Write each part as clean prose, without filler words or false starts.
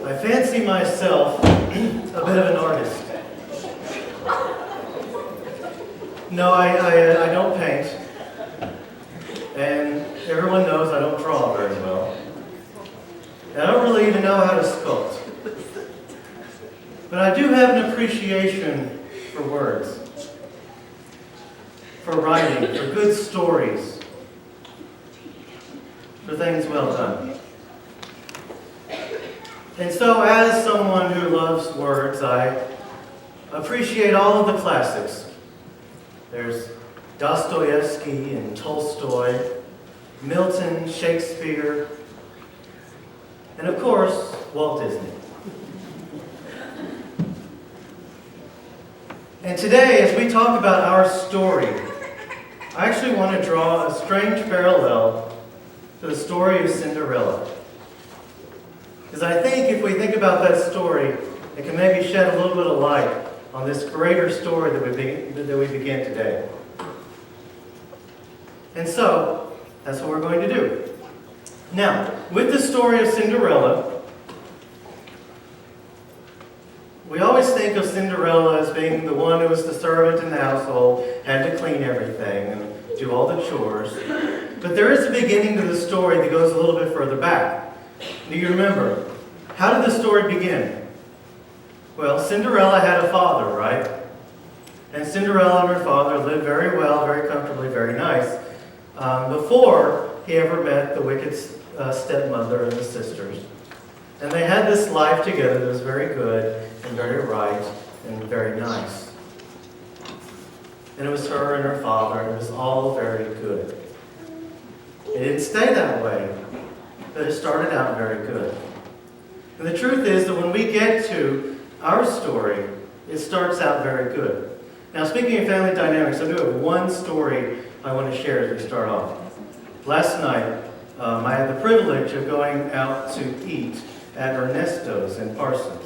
I fancy myself a bit of an artist. No, I don't paint. And everyone knows I don't draw very well. And I don't really even know how to sculpt. But I do have an appreciation for words, for writing, for good stories, for things well done. And so as someone who loves words, I appreciate all of the classics. There's Dostoevsky and Tolstoy, Milton, Shakespeare, and of course, Walt Disney. And today, as we talk about our story, I actually want to draw a strange parallel to the story of Cinderella. Because I think if we think about that story, it can maybe shed a little bit of light on this greater story that we begin today. And so, that's what we're going to do. Now, with the story of Cinderella, we always think of Cinderella as being the one who was the servant in the household, had to clean everything and do all the chores. But there is a beginning to the story that goes a little bit further back. Do you remember? How did the story begin? Well, Cinderella had a father, right? And Cinderella and her father lived very well, very comfortably, very nice, before he ever met the wicked stepmother and the sisters. And they had this life together that was very good and very right and very nice. And it was her and her father, and it was all very good. It didn't stay that way, but it started out very good. And the truth is that when we get to our story, it starts out very good. Now, speaking of family dynamics, I do have one story I want to share as we start off. Last night, I had the privilege of going out to eat at Ernesto's in Parsons.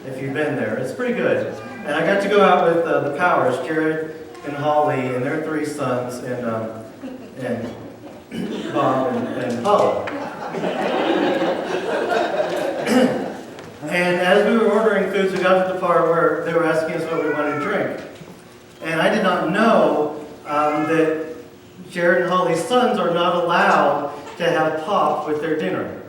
If you've been there, it's pretty good. And I got to go out with the Powers, Jared and Holly and their three sons, and Bob and Paula. And as we were ordering foods, we got to the part where they were asking us what we wanted to drink. And I did not know that Jared and Holly's sons are not allowed to have pop with their dinner.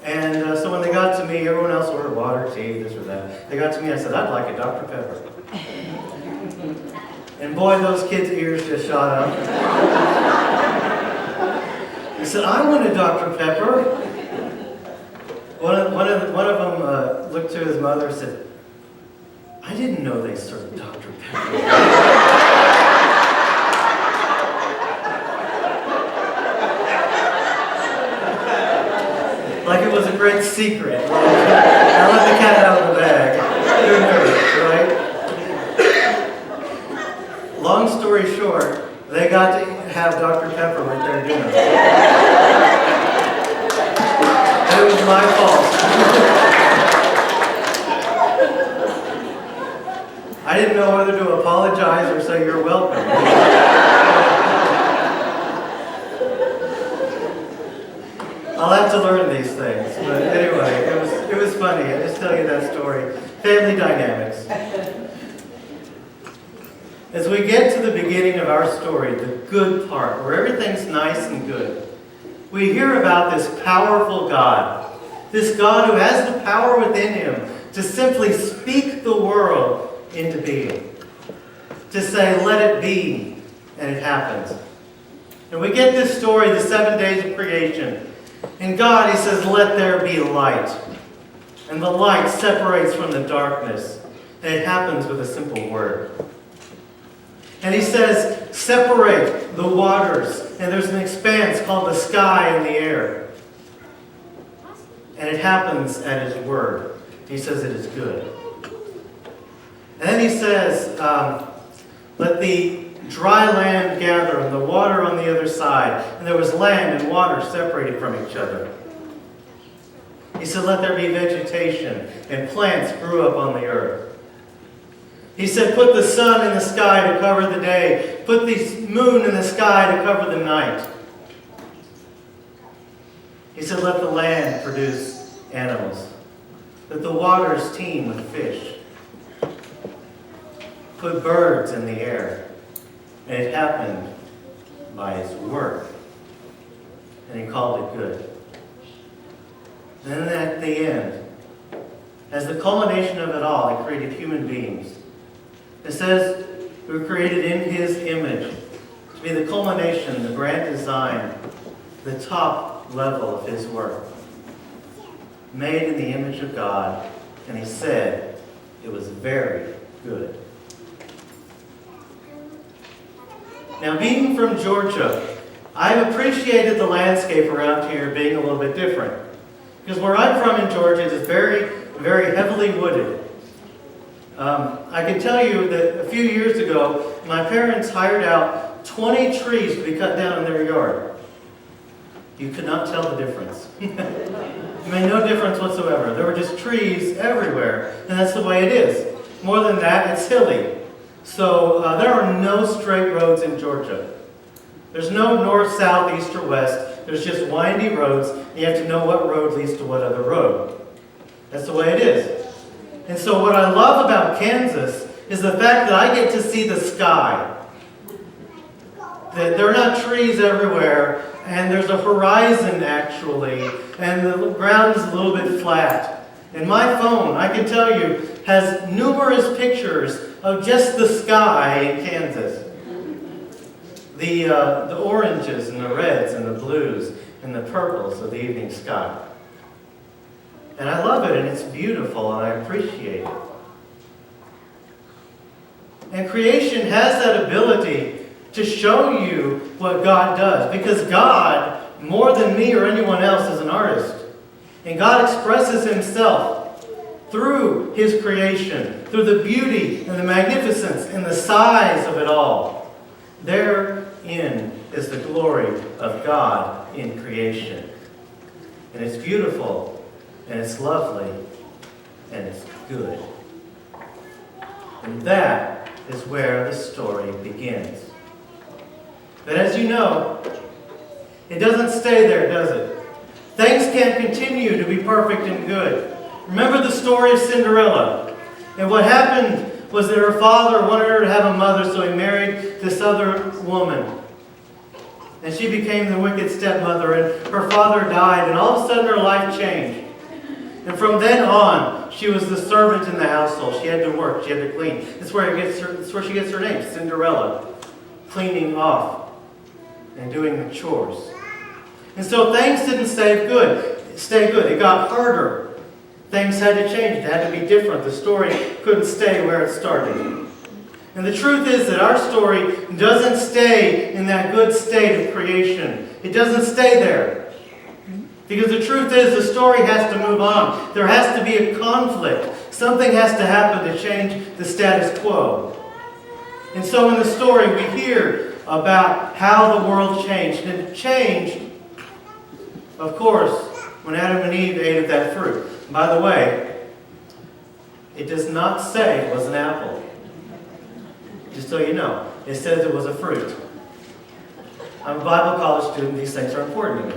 And so when they got to me, everyone else ordered water, tea, this or that. They got to me, I said, I'd like a Dr. Pepper. And boy, those kids' ears just shot up. I said, I want a Dr. Pepper. One of them looked to his mother and said, I didn't know they served Dr. Pepper. Like it was a great secret. I let the cat out of the bag. Right? Long story short, they got to have Dr. Pepper with their dinner. It was my fault. I didn't know whether to apologize or say you're welcome. I'll have to learn these things. But anyway, it was funny. I just tell you that story. Family dynamics. As we get to the beginning of our story, the good part, where everything's nice and good, we hear about this powerful God. This God who has the power within him to simply speak the world into being. To say, let it be, and it happens. And we get this story, the 7 days of creation. And God, he says, let there be light. And the light separates from the darkness. And it happens with a simple word. And he says, separate the waters. And there's an expanse called the sky and the air. And it happens at his word. He says it is good. And then he says, let the dry land gather and the water on the other side. And there was land and water separated from each other. He said, let there be vegetation, and plants grew up on the earth. He said, put the sun in the sky to cover the day. Put the moon in the sky to cover the night. He said, let the land produce animals. Let the waters teem with fish. Put birds in the air. And it happened by his word. And he called it good. Then at the end, as the culmination of it all, he created human beings. It says we were created in his image to be the culmination, the grand design, the top level of his work. Made in the image of God, and he said it was very good. Now, being from Georgia, I've appreciated the landscape around here being a little bit different. Because where I'm from in Georgia, it is very, very heavily wooded. I can tell you that a few years ago, my parents hired out 20 trees to be cut down in their yard. You could not tell the difference. It made no difference whatsoever. There were just trees everywhere, and that's the way it is. More than that, it's hilly. So there are no straight roads in Georgia. There's no north, south, east, or west. There's just windy roads, and you have to know what road leads to what other road. That's the way it is. And so what I love about Kansas is the fact that I get to see the sky. That there are not trees everywhere, and there's a horizon actually, and the ground is a little bit flat. And my phone, I can tell you, has numerous pictures of just the sky in Kansas. The oranges and the reds and the blues and the purples of the evening sky. And I love it, and it's beautiful, and I appreciate it. And creation has that ability to show you what God does. Because God, more than me or anyone else, is an artist. And God expresses himself through his creation, through the beauty and the magnificence and the size of it all. Therein is the glory of God in creation. And it's beautiful, and it's lovely, and it's good. And that is where the story begins. But as you know, it doesn't stay there, does it? Things can't continue to be perfect and good. Remember the story of Cinderella. And what happened was that her father wanted her to have a mother, so he married this other woman. And she became the wicked stepmother, and her father died, and all of a sudden her life changed. And from then on, she was the servant in the household. She had to work, she had to clean. That's where she gets her name, Cinderella. Cleaning off and doing the chores. And so things didn't stay good. It got harder. Things had to change. It had to be different. The story couldn't stay where it started. And the truth is that our story doesn't stay in that good state of creation. It doesn't stay there. Because the truth is the story has to move on. There has to be a conflict. Something has to happen to change the status quo. And so in the story we hear about how the world changed. And it changed, of course, when Adam and Eve ate of that fruit. By the way, it does not say it was an apple. Just so you know, it says it was a fruit. I'm a Bible college student. These things are important to me.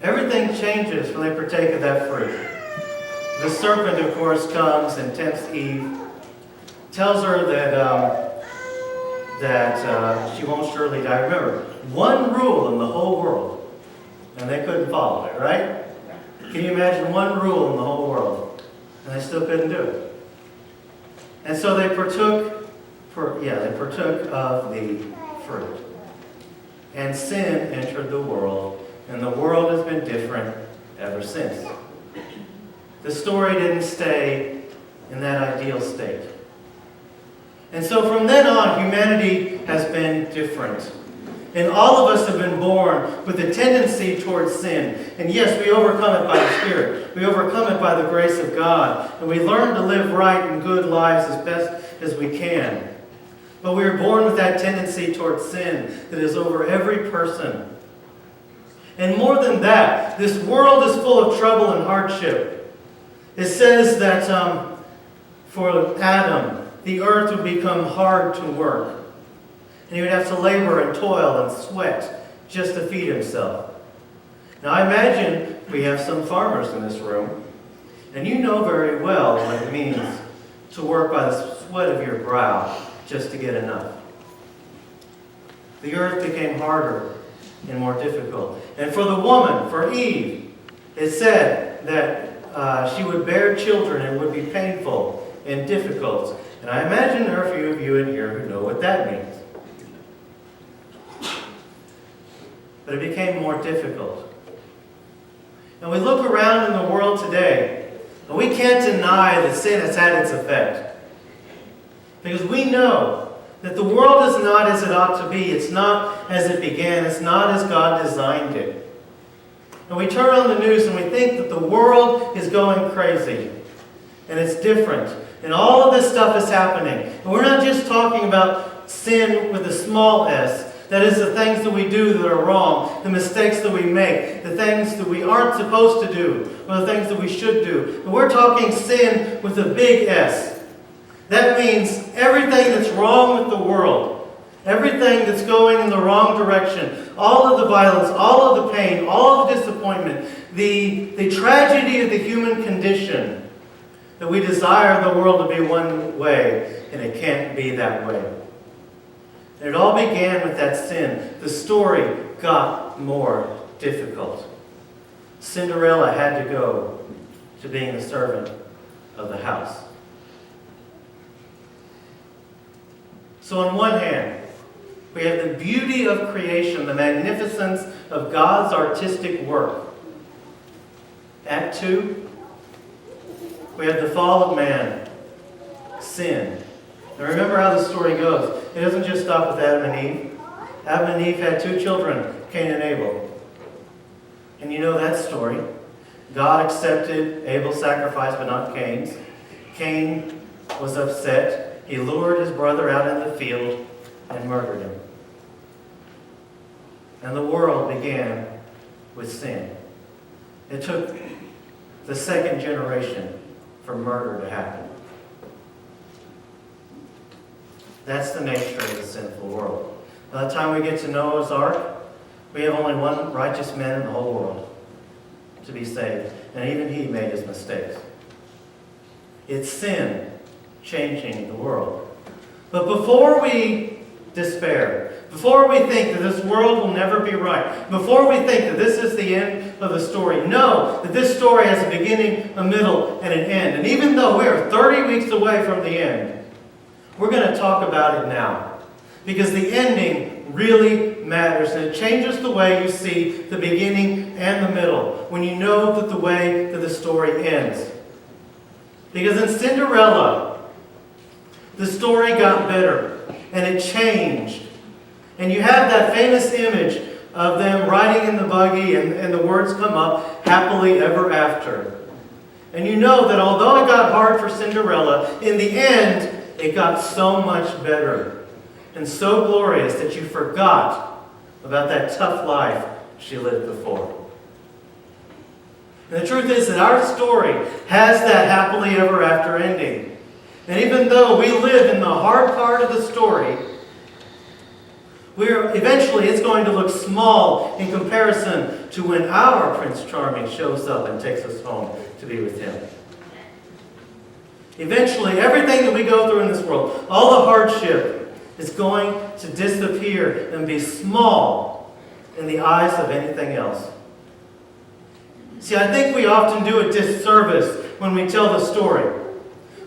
Everything changes when they partake of that fruit. The serpent, of course, comes and tempts Eve, tells her that she won't surely die. Remember, one rule in the whole world, and they couldn't follow it, right? Can you imagine one rule in the whole world, and they still couldn't do it? And so they partook of the fruit, and sin entered the world, and the world has been different ever since. The story didn't stay in that ideal state. And so from then on, humanity has been different. And all of us have been born with a tendency towards sin. And yes, we overcome it by the Spirit. We overcome it by the grace of God. And we learn to live right and good lives as best as we can. But we are born with that tendency towards sin that is over every person. And more than that, this world is full of trouble and hardship. It says that for Adam, the earth would become hard to work. And he would have to labor and toil and sweat just to feed himself. Now I imagine we have some farmers in this room, and you know very well what it means to work by the sweat of your brow just to get enough. The earth became harder and more difficult. And for the woman, for Eve, it said that she would bear children and would be painful and difficult. And I imagine there are a few of you in here who know what that means. But it became more difficult. And we look around in the world today, and we can't deny that sin has had its effect. Because we know that the world is not as it ought to be. It's not as it began. It's not as God designed it. And we turn on the news and we think that the world is going crazy. And it's different. And all of this stuff is happening. And we're not just talking about sin with a small s. That is the things that we do that are wrong, the mistakes that we make, the things that we aren't supposed to do, or the things that we should do. But we're talking sin with a big S. That means everything that's wrong with the world, everything that's going in the wrong direction, all of the violence, all of the pain, all of the disappointment, the tragedy of the human condition, that we desire the world to be one way, and it can't be that way. And it all began with that sin. The story got more difficult. Cinderella had to go to being the servant of the house. So on one hand, we have the beauty of creation, the magnificence of God's artistic work. Act 2, we have the fall of man, sin. Now remember how the story goes. It doesn't just stop with Adam and Eve. Adam and Eve had 2 children, Cain and Abel. And you know that story. God accepted Abel's sacrifice, but not Cain's. Cain was upset. He lured his brother out in the field and murdered him. And the world began with sin. It took the second generation for murder to happen. That's the nature of the sinful world. By the time we get to Noah's Ark, we have only one righteous man in the whole world to be saved. And even he made his mistakes. It's sin changing the world. But before we despair, before we think that this world will never be right, before we think that this is the end of the story, know that this story has a beginning, a middle, and an end. And even though we are 30 weeks away from the end, we're going to talk about it now. Because the ending really matters. And it changes the way you see the beginning and the middle. When you know that the way that the story ends. Because in Cinderella, the story got better. And it changed. And you have that famous image of them riding in the buggy and the words come up, happily ever after. And you know that although it got hard for Cinderella, in the end, it got so much better and so glorious that you forgot about that tough life she lived before. And the truth is that our story has that happily ever after ending. And even though we live in the hard part of the story, eventually it's going to look small in comparison to when our Prince Charming shows up and takes us home to be with him. Eventually, everything that we go through in this world, all the hardship, is going to disappear and be small in the eyes of anything else. See, I think we often do a disservice when we tell the story.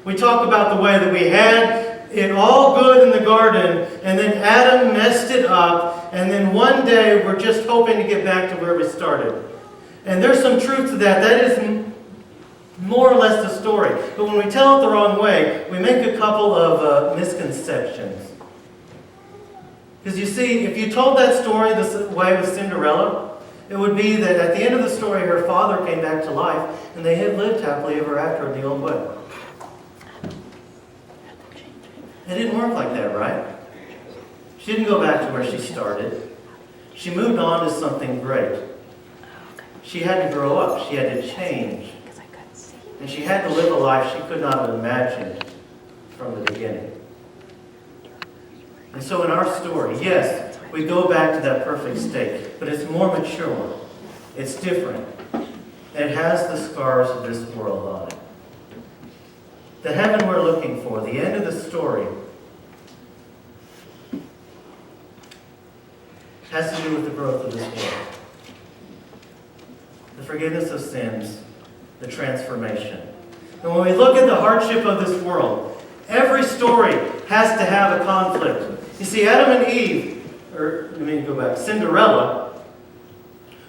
We talk about the way that we had it all good in the garden, and then Adam messed it up, and then one day we're just hoping to get back to where we started. And there's some truth to that. That is more or less the story. But when we tell it the wrong way, we make a couple of misconceptions. Because you see, if you told that story this way with Cinderella, it would be that at the end of the story, her father came back to life, and they had lived happily ever after in the old way. It didn't work like that, right? She didn't go back to where she started. She moved on to something great. She had to grow up. She had to change. And she had to live a life she could not have imagined from the beginning. And so in our story, yes, we go back to that perfect state, but it's more mature. It's different. And it has the scars of this world on it. The heaven we're looking for, the end of the story, has to do with the growth of this world. The forgiveness of sins, the transformation. And when we look at the hardship of this world, every story has to have a conflict. You see, Adam and Eve, Cinderella,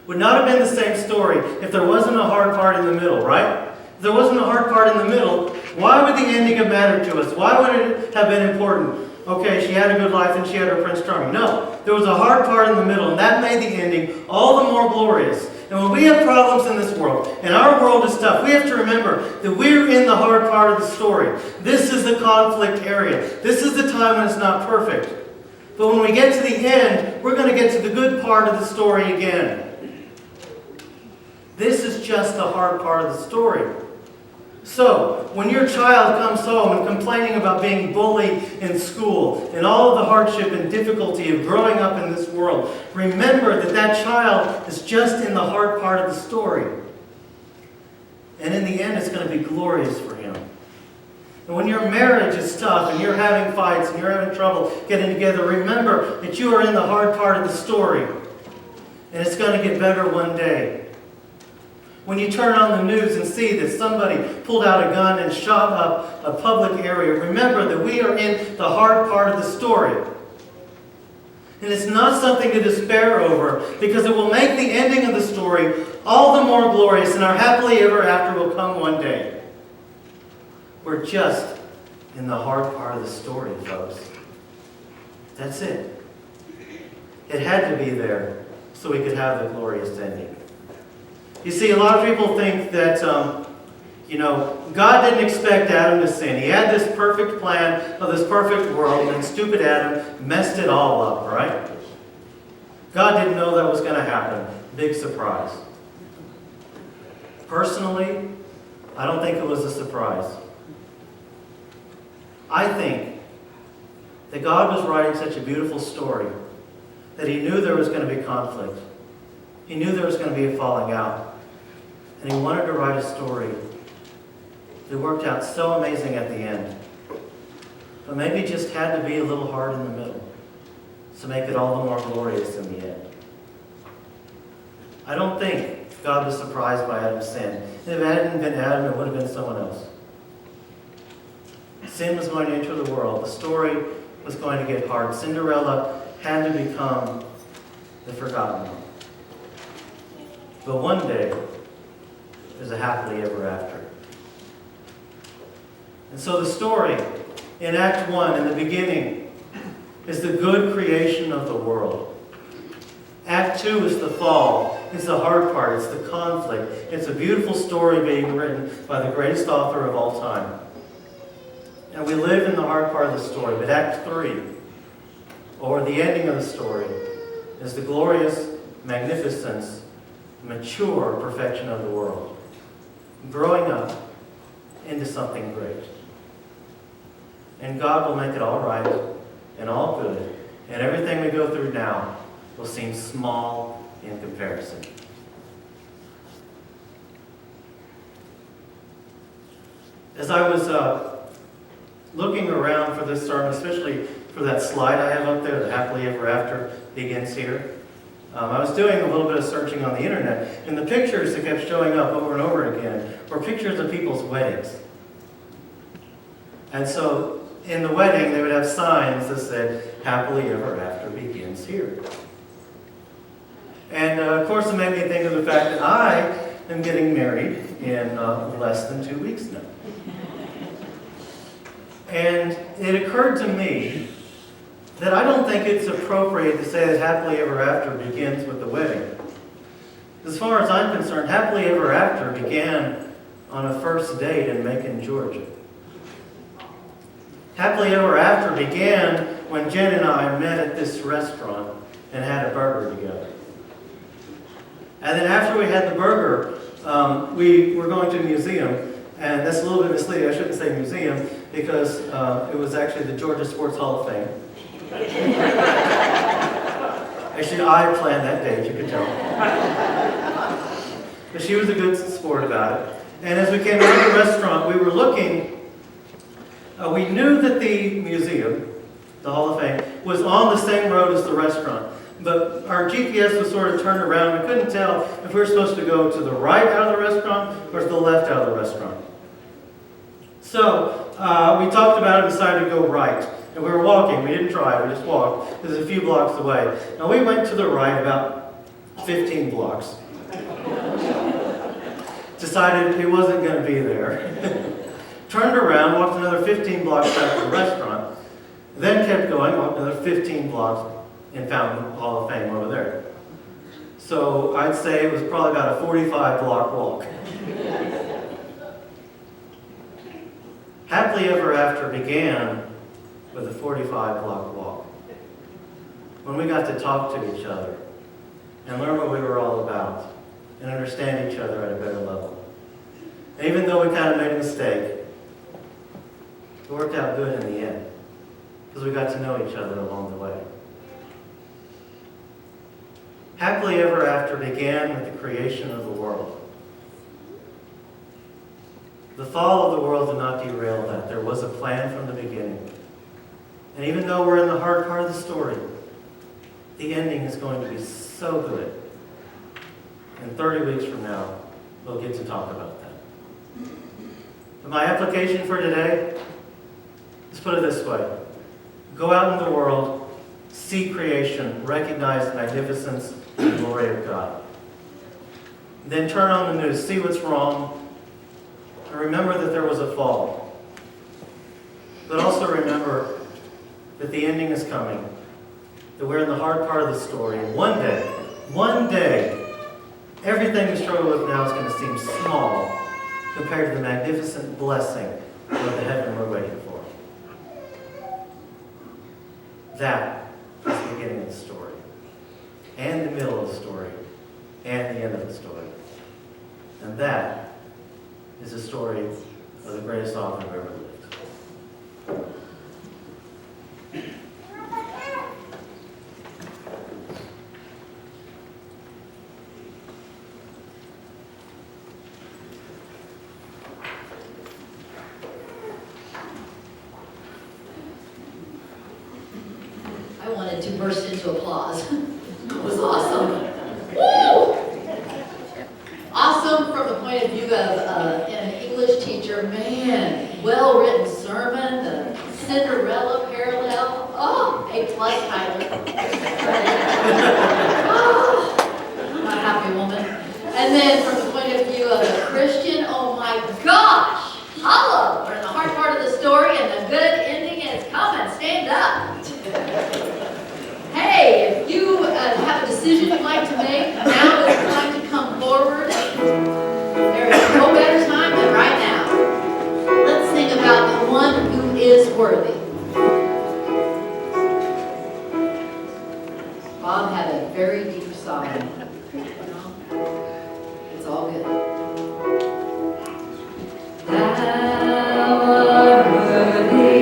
would not have been the same story if there wasn't a hard part in the middle, right? If there wasn't a hard part in the middle, why would the ending have mattered to us? Why would it have been important? Okay, she had a good life and she had her Prince Charming. No, there was a hard part in the middle, and that made the ending all the more glorious. And when we have problems in this world, and our world is tough, we have to remember that we're in the hard part of the story. This is the conflict area. This is the time when it's not perfect. But when we get to the end, we're going to get to the good part of the story again. This is just the hard part of the story. So, when your child comes home and complaining about being bullied in school and all of the hardship and difficulty of growing up in this world, remember that that child is just in the hard part of the story. And in the end, it's going to be glorious for him. And when your marriage is tough and you're having fights and you're having trouble getting together, remember that you are in the hard part of the story. And it's going to get better one day. When you turn on the news and see that somebody pulled out a gun and shot up a public area, remember that we are in the hard part of the story. And it's not something to despair over, because it will make the ending of the story all the more glorious, and our happily ever after will come one day. We're just in the hard part of the story, folks. That's it. It had to be there so we could have the glorious ending. You see, a lot of people think that, God didn't expect Adam to sin. He had this perfect plan of this perfect world, and stupid Adam messed it all up, right? God didn't know that was going to happen. Big surprise. Personally, I don't think it was a surprise. I think that God was writing such a beautiful story that He knew there was going to be conflict. He knew there was going to be a falling out. And He wanted to write a story that worked out so amazing at the end. But maybe just had to be a little hard in the middle to make it all the more glorious in the end. I don't think God was surprised by Adam's sin. If it hadn't been Adam, it would have been someone else. Sin was going to enter the world. The story was going to get hard. Cinderella had to become the forgotten one. But one day, there's a happily ever after. And so the story in Act 1, in the beginning, is the good creation of the world. Act 2 is the fall. It's the hard part. It's the conflict. It's a beautiful story being written by the greatest author of all time. And we live in the hard part of the story. But Act 3, or the ending of the story, is the glorious magnificence, mature perfection of the world. Growing up into something great. And God will make it all right and all good. And everything we go through now will seem small in comparison. As I was looking around for this sermon, especially for that slide I have up there, the happily ever after begins here, I was doing a little bit of searching on the internet, and the pictures that kept showing up over and over again were pictures of people's weddings. And so, in the wedding, they would have signs that said, happily ever after begins here. And of course, it made me think of the fact that I am getting married in less than 2 weeks now. And it occurred to me that I don't think it's appropriate to say that happily ever after begins with the wedding. As far as I'm concerned, happily ever after began on a first date in Macon, Georgia. Happily ever after began when Jen and I met at this restaurant and had a burger together. And then after we had the burger, we were going to a museum, and that's a little bit misleading. I shouldn't say museum, because it was actually the Georgia Sports Hall of Fame. Actually, I planned that date, you can tell. But she was a good sport about it. And as we came out of the restaurant, we were looking. We knew that the museum, the Hall of Fame, was on the same road as the restaurant. But our GPS was sort of turned around. We couldn't tell if we were supposed to go to the right out of the restaurant or to the left out of the restaurant. So we talked about it and decided to go right. And we were walking. We didn't drive. We just walked. It was a few blocks away. And we went to the right about 15 blocks. Decided he wasn't going to be there. Turned around, walked another 15 blocks back to the restaurant. Then kept going, walked another 15 blocks, and found the Hall of Fame over there. So I'd say it was probably about a 45-block walk. Happily Ever After began with a 45-block walk. When we got to talk to each other and learn what we were all about and understand each other at a better level. And even though we kind of made a mistake, it worked out good in the end because we got to know each other along the way. Happily Ever After began with the creation of the world. The fall of the world did not derail that. There was a plan from the beginning. And even though we're in the hard part of the story, the ending is going to be so good. And 30 weeks from now, we'll get to talk about that. But my application for today, let's put it this way. Go out in the world, see creation, recognize the magnificence and glory of God. Then turn on the news, see what's wrong, and remember that there was a fall. But also remember that the ending is coming, that we're in the hard part of the story. And one day, everything we struggle with now is going to seem small compared to the magnificent blessing of the heaven we're waiting for. That is the beginning of the story, and the middle of the story, and the end of the story. And that is the story of the greatest author who ever lived. I wanted to burst into applause. It was awesome. Woo! Awesome from the point of view of an English teacher. Man, well-written sermon, the Cinderella parallel. Oh, A+, Tyler. Oh, I'm a happy woman. And then from the point of view of a Christian, oh my gosh, hello. We're in the hard part of the story and the good ending is coming. Stand up. Hey, if you have a decision you'd like to make, now is the time to come forward. There is no better time than right now. Let's sing about the one who is worthy. Bob had a very deep sigh. It's all good. Thou art worthy.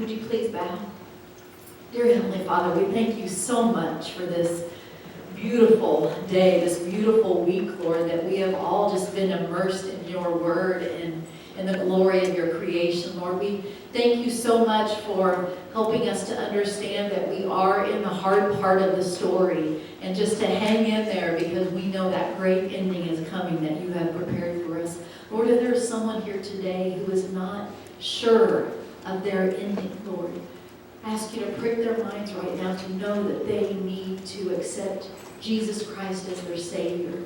Would you please bow? Dear Heavenly Father, we thank you so much for this beautiful day, this beautiful week, Lord, that we have all just been immersed in your word and in the glory of your creation, Lord. We thank you so much for helping us to understand that we are in the hard part of the story and just to hang in there because we know that great ending is coming that you have prepared for us. Lord, if there is someone here today who is not sure of their ending, Lord, I ask you to prick their minds right now to know that they need to accept Jesus Christ as their Savior.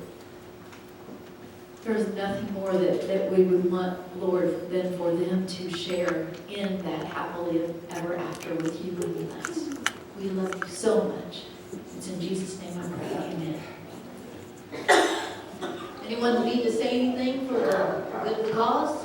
There's nothing more that we would want, Lord, than for them to share in that happily ever after with you and with us. We love you so much. It's in Jesus' name I pray. Amen. Anyone need to say anything for the good cause?